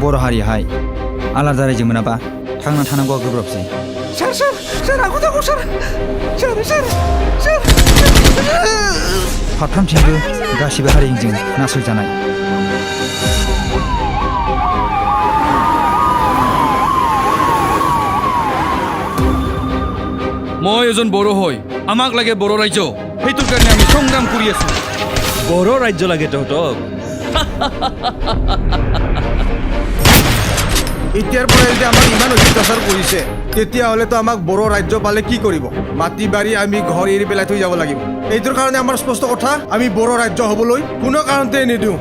बर' हारियाहाय आलादा रायजो मोनाबा थांना थानांगौआ गोब्राबसै। सार आंखौ दागौ सार फारफ्रामथिंबो गासिबो हारिजों नासयजानाय। মই এজন বড়ো হয়, আমাক লাগে বড়ো ৰাজ্য, সেইটোৰ কাৰণে আমি সংগ্ৰাম কৰি আছো। বড়ো ৰাজ্য লাগে তহঁতক? এতিয়াৰ পৰা যদি আমাক ইমান অত্যাচাৰ কৰিছে তেতিয়াহ'লেতো আমাক বড়ো ৰাজ্য পালে কি কৰিব? মাটি বাৰী আমি ঘৰ এৰি পেলাই থৈ যাব লাগিব। এইটোৰ কাৰণে আমাৰ স্পষ্ট কথা, আমি বড়ো ৰাজ্য হ'বলৈ কোনো কাৰণতে নিদিওঁ।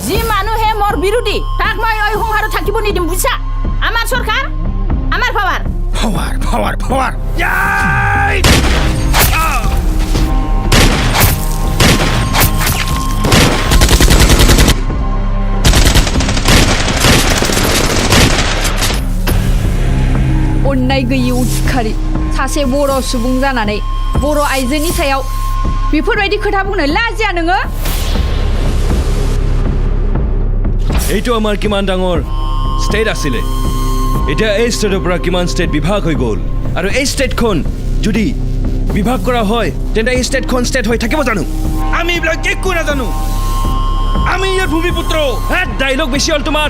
যি মানুহে মোৰ বিৰোধী তাক মই এই সংসাৰত থাকিব নিদিম, বুজিছা? আমাৰ চৰকাৰ, আমাৰ পাৱাৰ। अन्नाय गैयि उदखारि सासे बर' सुबुं जानानै बर' आइजोनि सायाव बेफोरबायदि खोथा बुंनो लाजिया नोङो? এইটো আমাৰ কিমান ডাঙৰ ষ্টেট আছিলে, এতিয়া এই ষ্টেটৰ পৰা কিমান ষ্টেট বিভাগ হৈ গ'ল, আৰু এই ষ্টেটখন যদি বিভাগ কৰা হয় তেন্তে এই ষ্টেটখন ষ্টেট হৈ থাকিব জানো? আমি এইবিলাক একো নাজানো, আমি ইয়াৰ ভূমিপুত্ৰ। ডাইলগ বেছি হ'ল তোমাৰ।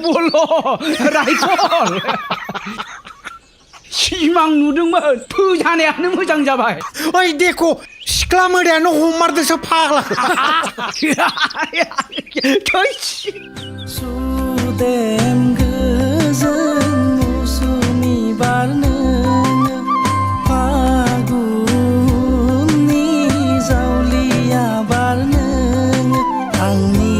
বলো राइफल सिमां नुदोंमोन फोजानायानो मोजां जाबाय। ओइ देखो सिख्ला मोदायानो हमारदोंसो फाग्ला। सुदेम गोजोन मौसुमि बारनो फागुननि जावलिया बारनो आंनि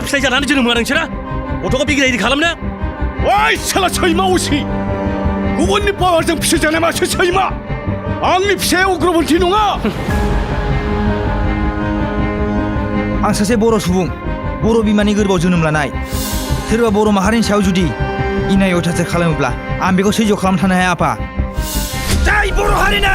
फिसाइ जानानै जोनोम होआ नोंसोरा गथ'खौ बिग्रायदि खालामनो? ओइ साला सैमा असि, गुबुननि पावारजों फिसा जानाय मासे सैमा, आंनि फिसाया उग्रपन्थी नङा। आं सासे बर' सुबुं, बर' बिमानि गोरबोआव जोनोम लानाय। सोरबा बर' माहारिनि सायाव जुदि इनाय अयथासार खालामोब्ला आं बेखौ सैज्य खालामनो थानो हाया आफा। जाय बर' हारिनि